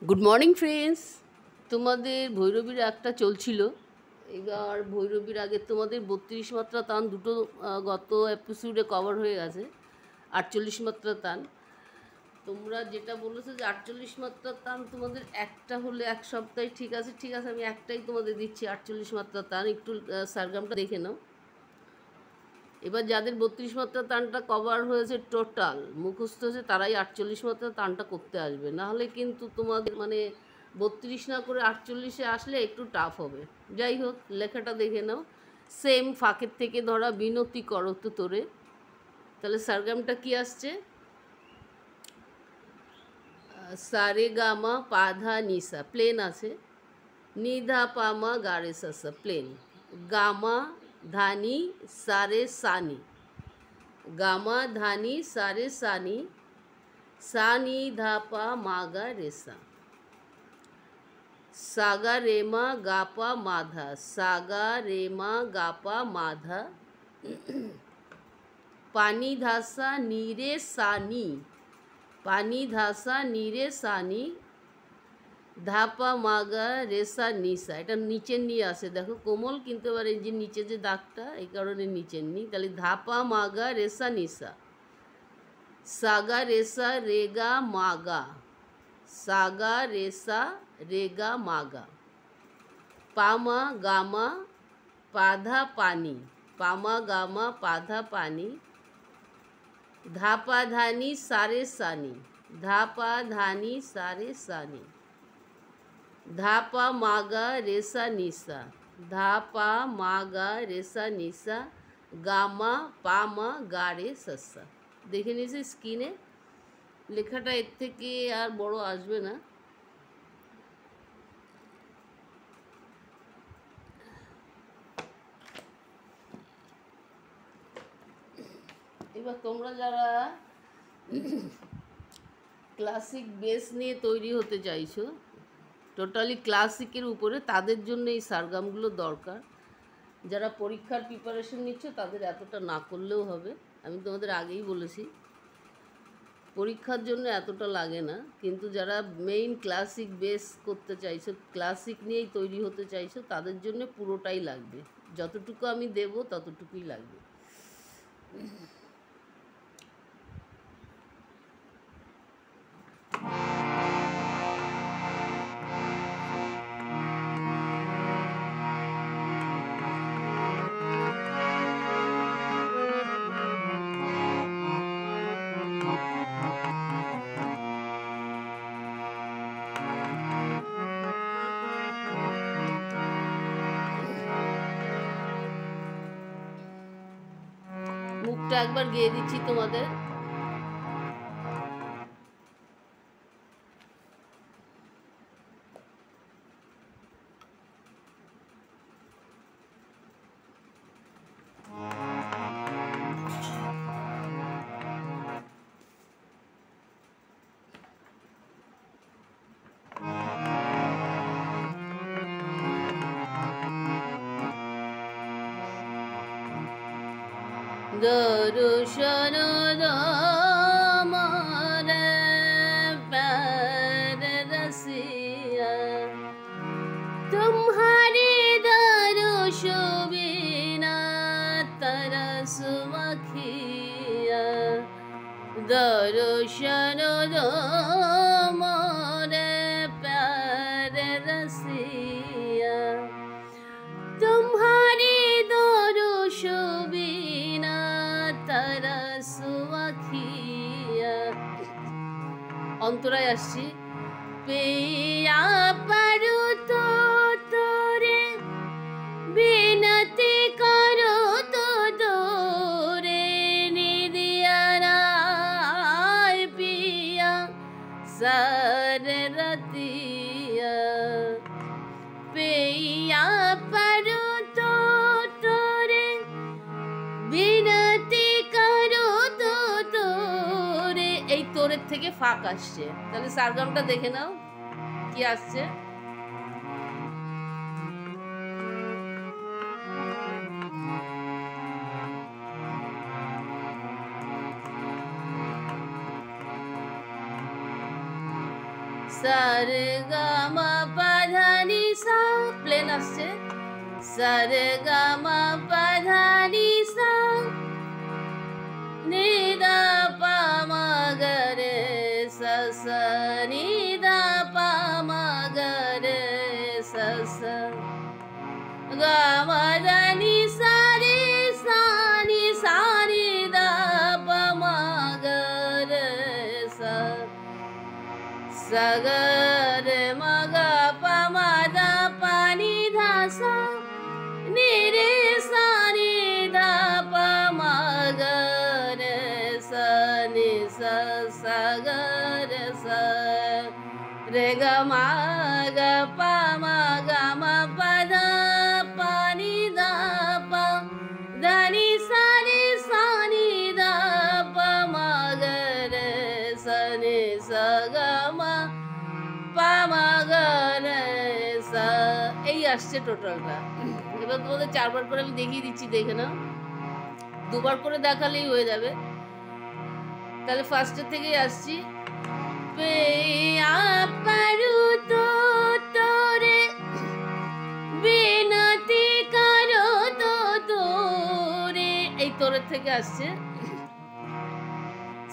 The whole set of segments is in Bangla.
Good morning friends. তোমাদের ভৈরবীর একটা চলছিল। এবার ভৈরবীর আগে তোমাদের 32 মাত্রা তান দুটো গত এপিসোডে কভার হয়ে গেছে। 48 মাত্রা তান তোমরা যেটা বলেছো যে 48 মাত্রা তান তোমাদের একটা হলে এক সপ্তাহে। ঠিক আছে ঠিক আছে, আমি একটাই তোমাদের দিচ্ছি 48 মাত্রা তান। একটু সারগামটা দেখে নাও। এবার যাদের 32 মাত্রা তানটা কভার হয়েছে, টোটাল মুখস্থ হয়েছে, তারাই 48 মাত্রা তানটা করতে আসবে। নাহলে কিন্তু তোমাদের মানে 32 না করে 48-এ আসলে একটু টাফ হবে। যাই হোক, লেখাটা দেখে নাও। সেম ফাঁকের থেকে ধরা বিনতি করতো তোরে। তাহলে সারগামটা কি আসছে? সারে গামা পাধা নিসা প্লেন আছে, নিধা পামা গারে সাসা প্লেন, গামা ধানি সারে সানি, গামা ধানি সারে সানি, সানি ধাপা মাগা রেসা, সাগা রেমা গাপা মাধা, সাগা রেমা গাপা মাধা, পানি ধাসা নীরে সানি, পানি ধাসা নীরে সানি, ধাপা মাগা রেসা নিসা। এটা নিচের নিয়ে আসে, দেখো কোমল, কিন্তু এবার এই যে নিচে যে দাগটা, এই কারণে নিচের নি। তাহলে ধাপা মাগা রেসা নিসা, সাগা রেসা রেগা মাগা, সাগা রেসা রেগা মাগা, পামা গামা পাধা পানি, পামা গামা পাধা পানি, ধাপা ধানি সারে সানি, ধাপা ধানি সারে সানি, ধাপা মাগা রেসা নিসা, ধাপা মাগা রেসা নিসা, গামা পামা গারে সাসা। দেখে নিয়েছি স্ক্রিনে। লেখাটা এর থেকে আর বড় আসবে না। এবার তোমরা যারা ক্লাসিক বেস নিয়ে তৈরি হতে চাইছো, টোটালি ক্লাসিকের উপরে, তাদের জন্য এই সারগামগুলো দরকার। যারা পরীক্ষার প্রিপারেশন নিচ্ছ তাদের এতটা না করলেও হবে। আমি তোমাদের আগেই বলেছি পরীক্ষার জন্য এতটা লাগে না, কিন্তু যারা মেইন ক্লাসিক বেস করতে চাইছো, ক্লাসিক নিয়েই তৈরি হতে চাইছো, তাদের জন্য পুরোটাই লাগবে। যতটুকু আমি দেব ততটুকুই লাগবে। মুখটা একবার গিয়ে দিচ্ছি তোমাদের। दर्शन दामन पैर रसिया, तुम्हारे दर्श बिना तरस मखिया, दर्शन दामन पैर रसिया, तुम्हारे दर्श बिना तरस मखिया। অন্তরায় আসছি। পেয়া পারু তো তোরে বিনতি করো তো তোরে, নিদিয়া রায় পিয়া সর রতিয়া, পেয়া পারু তো তোরে বিনতি করো তো তোরে। এই তোরের থেকে ফাঁক আসছে। তাহলে সারগামটা দেখে নাও কি আসছে। सा रे गा মা পা ধা নি সা প্লেন আসছে सा रे गा মা পা ধা নি সা নি দা পা মা গা রে সা সা নি দা পা মা গা রে সা সা গা মা ধা নি সা রে সা নি সা নি দা পা মা গা রে সা সা গা রে মা গা পা মা দা পা নি ধা সা নি রে সা নি ধা পা মা গা রে সা নি সা সা গা রে সা রে গা মা গা পা মা গা মা পা ধা পা নি ধা পা ধা নি সা রে সা নি ধা পা মা গা রে সা নি সা গা মা পা মা গা রে সা এই আসছে টোটালটা। এবার তোমাদের 4 বার করে আমি দেখিয়ে দিচ্ছি, দেখে নাও। 2 বার করে দেখালেই হয়ে যাবে। তাহলে ফার্স্টের থেকেই আসছি। পেয়া পারু তো তোরে বিনতি করো তো তোরে, এই তোরের থেকে আসছে।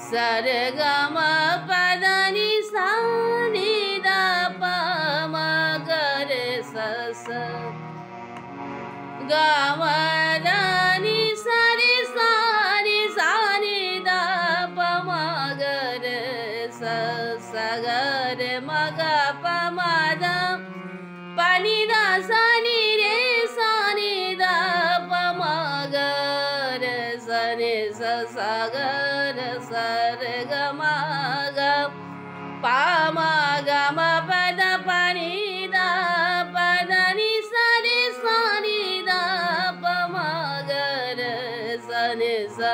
সা রে গা মা পা ধা নি সা নি দা পা মা গা রে সা সা গা মা ধা নি সা রে সা নি সা নি দা পা মা গা রে সা সা গা রে মা গা পা মা ধা পা নি ধা সা নি রে সা নি দা পা মা গা রে সা নি সা সা গা রে সা রে গা মা গা পা মা গা মা পা ধা পা নি ধা পা ধা নি সা রে সা নি ধা পা মা গা রে সা নি সা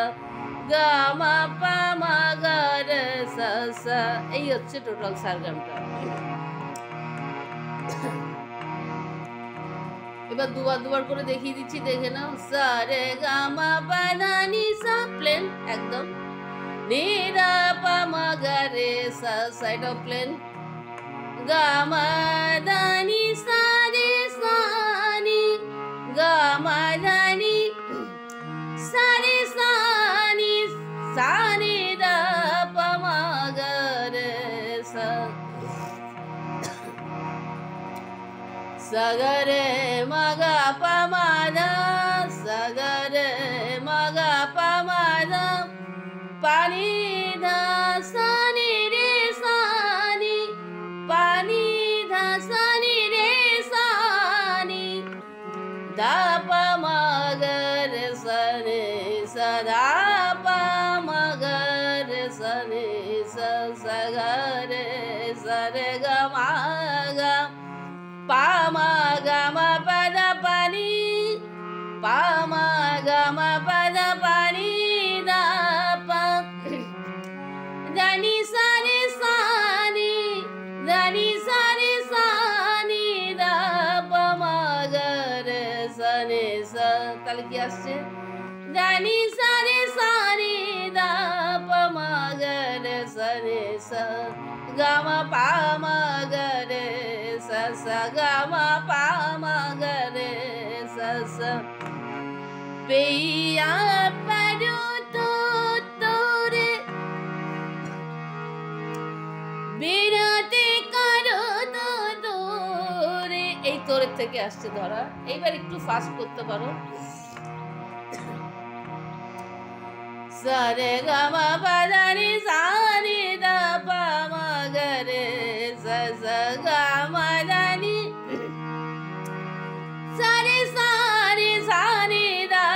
গা মা পা মা গা রে সা সা। এই হচ্ছে টোটাল সারগামটা। এবার 2 বার করে দেখিয়ে দিচ্ছি, দেখে নাও। সা রে গা মা পা ধা নি সা প্লেন একদম, নি দা পা মা গা রে সা সা এটাও প্লেন, গা মা ধা নি সা রে সা নি গা মা ধা নি সা রে সা নি সা নি দা পা মা গা রে সা সা গা রে মা গা পা মা ধা সা গা রে মা গা পা মা ধা পা নি ধা সা নি রে সা নি পা নি ধা সা নি রে সা নি দা পা মা গা রে সা নি সা দা পা মা গা রে সা নি সা সা গা রে সা রে গা মা গা পা মা গা মা পা ধা পা নি পা মা গা মা পা ধা পা নি দা পা ধা নি সা রে সা নি ধা নি সা রে সা নি দা পা মা গা রে সা নি সা। তাহলে কি আসছে? ধা নি সা রে সা নি দা পা মা গা রে সা নি সা গা মা পা মা গা রে সা সা গা মা পা মা গা রে সা সা। পেয়া পারু তো তোরে বিনতি করো তো তোরে, এই তোরের থেকে আসছে ধরা। এইবার একটু ফাস্ট করতে পারো। সা রে গা মা পা ধা নি সা নি দা পা মা গা রে সা সা গা মা ধা নি সা রে সা নি সা নি দা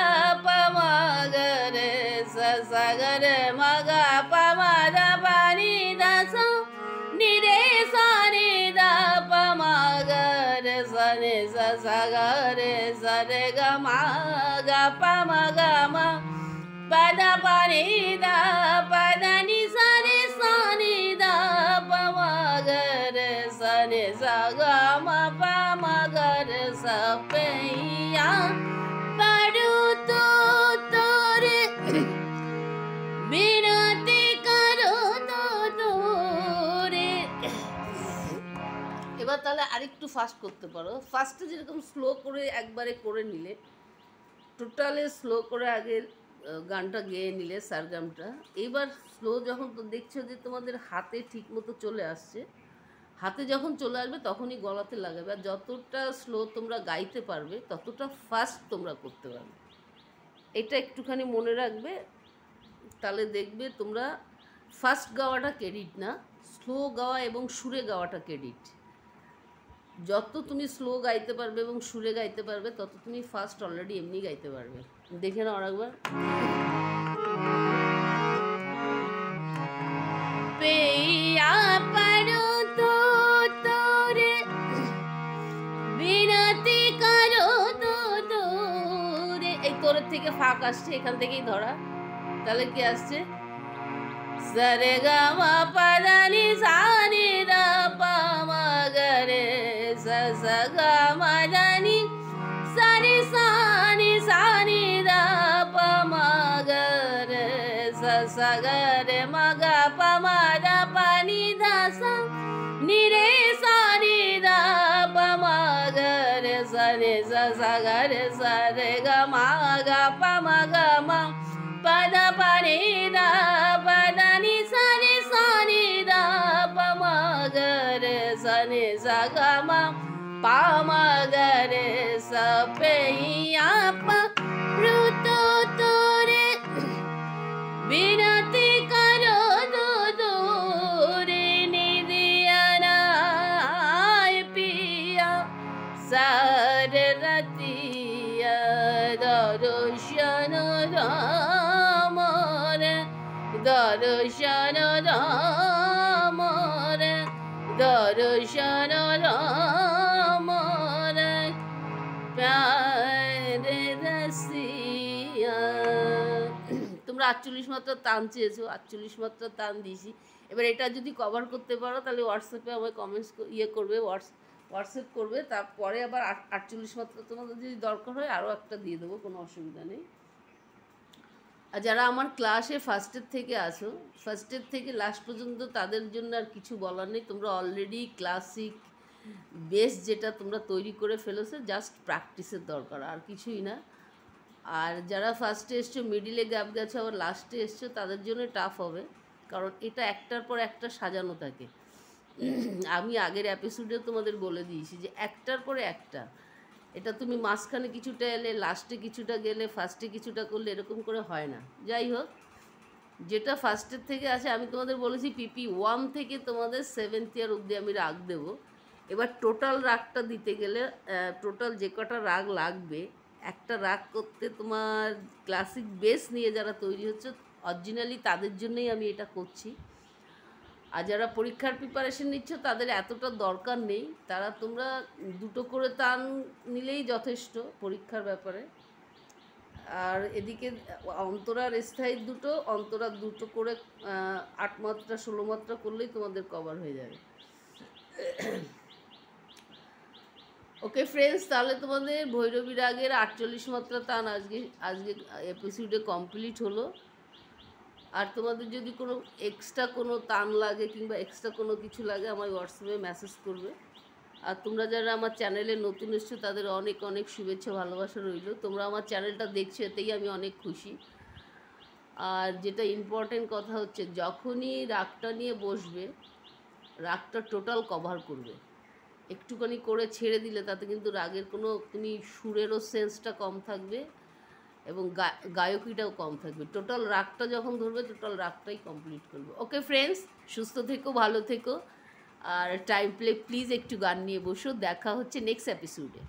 পা মা গা রে সা সা গা রে মা গা পা মা ধা পা নি ধা সা নি রে সা নি দা পা মা গা রে সা নি সা সা গা রে সা রে গা মা গা পা মা গা মা পা ধা পা নি দা পা ধা নি সা রে সা নি দা পা মা গা রে সা নি সা গা মা পা মা গা রে সা। পেয়া পারু তো তোরে বিনতি করো তো তোরে তাহলে আরেকটু ফাস্ট করতে পারো। ফার্স্টে যেরকম স্লো করে একবারে করে নিলে, টোটালে স্লো করে আগে গানটা গেয়ে নিলে সারগামটা, এবার স্লো যখন তো দেখছো যে তোমাদের হাতে ঠিক মতো চলে আসছে, হাতে যখন চলে আসবে তখনই গলাতে লাগাবে। আর যতটা স্লো তোমরা গাইতে পারবে ততটা ফাস্ট তোমরা করতে পারবে। এটা একটুখানি মনে রাখবে, তাহলে দেখবে তোমরা ফাস্ট গাওয়াটা ক্রেডিট না, স্লো গাওয়া এবং সুরে গাওয়াটা ক্রেডিট। যত তুমি স্লো গাইতে পারবে এবং সুরে গাইতে পারবে তত তুমি ফাস্ট অলরেডি এমনি গাইতে পারবে। দেখে নাও আরেকবার। পেয়া পারো তো তোরে বিনতি করো তো তোরে, এই তোরের থেকে ফাঁক আসছে, এখান থেকেই ধরা। তাহলে কি আসছে? সারে গা মা পা ধা নি সা নি ধা পা মা গা রে সা সা গা মা ধা নি সা নি সা নি সা নি ধা পা মা গা রে সা সা গা রে মা গা পা মা ধা পা নি ধা সা নি রে সা নি ধা পা মা গা রে সা নি সা সা গা রে সা রে গা মা গা পা মা গা মা পা ধা পা নি ধা পা ধা নি সা নি সা নি ধা পা মা গা রে সা নি সা গা মা পা মা গা রে সা পে ইয়া পা রু তো তোরে বিনতি করো দো দো রে নি দিয়া নাই পিয়া সার রতিয়া দর্শন রাম রে দর্শন রাম রে দর্শন রাম রে প্যারে রসিয়া। তোমরা 48 মাত্রা টান চেয়েছো, 48 মাত্রা টান দিয়েছি। এবার এটা যদি কভার করতে পারো তাহলে হোয়াটসঅ্যাপে আমায় কমেন্টস করবে, হোয়াটসঅ্যাপ করবে। তারপরে আবার 48 মাত্রা তোমাদের যদি দরকার হয় আরও একটা দিয়ে দেবো, কোনো অসুবিধা নেই। আর যারা আমার ক্লাসে ফার্স্টের থেকে আছো, ফার্স্টের থেকে লাস্ট পর্যন্ত, তাদের জন্য আর কিছু বলার নেই। তোমরা অলরেডি ক্লাসিক বেস যেটা তোমরা তৈরি করে ফেলেছো, জাস্ট প্র্যাকটিসের দরকার, আর কিছুই না। আর যারা ফার্স্টে এসছো, মিডিলে গ্যাপ গেছো, আবার লাস্টে এসছো, তাদের জন্য টাফ হবে, কারণ এটা একটার পর একটা সাজানো থাকে। আমি আগের এপিসোডে তোমাদের বলে দিয়েছি যে একটার পরে একটা, এটা তুমি মাঝখানে কিছুটা এলে, লাস্টে কিছুটা গেলে, ফার্স্টে কিছুটা করলে, এরকম করে হয় না। যাই হোক, যেটা ফার্স্টের থেকে আছে, আমি তোমাদের বলেছি পিপি 1 থেকে তোমাদের 7th ইয়ার অবধি আমি রাগ দেবো। এবার টোটাল রাগটা দিতে গেলে টোটাল যে কটা রাগ লাগবে, একটা রাগ করতে তোমার ক্লাসিক বেস নিয়ে যারা তৈরি হচ্ছে অরিজিনালি, তাদের জন্যই আমি এটা করছি। আর যারা পরীক্ষার প্রিপারেশন নিচ্ছ তাদের এতটা দরকার নেই, তারা তোমরা 2টো করে টান নিলেই যথেষ্ট পরীক্ষার ব্যাপারে। আর এদিকে অন্তরার স্থায়ী 2টো, অন্তরা 2টো করে 8 মাত্রা 16 মাত্রা করলেই তোমাদের কভার হয়ে যাবে। ওকে ফ্রেন্ডস, তাহলে তোমাদের ভৈরবী রাগের 48 মাত্রা টান আজকে এপিসোডে কমপ্লিট হলো। আর তোমাদের যদি কোনো এক্সট্রা কোনো টান লাগে কিংবা এক্সট্রা কোনো কিছু লাগে আমার হোয়াটসঅ্যাপে মেসেজ করবে। আর তোমরা যারা আমার চ্যানেলে নতুন এসছো তাদের অনেক অনেক শুভেচ্ছা ভালোবাসা রইল। তোমরা আমার চ্যানেলটা দেখছো, এতেই আমি অনেক খুশি। আর যেটা ইম্পর্টেন্ট কথা হচ্ছে, যখনই রাগটা নিয়ে বসবে, রাগটা টোটাল কভার করবে। একটুখানি করে ছেড়ে দিলে তাতে কিন্তু রাগের কোনো, তুমি সুরেরও সেন্সটা কম থাকবে এবং গায়কিটাও কম থাকবে। টোটাল রাগটা যখন ধরবে, টোটাল রাগটাই কমপ্লিট করবে। ওকে ফ্রেন্ডস, সুস্থ থেকো, ভালো থেকো। আর টাইম প্লে প্লিজ একটু গান নিয়ে বসো। দেখা হচ্ছে নেক্সট এপিসোডে।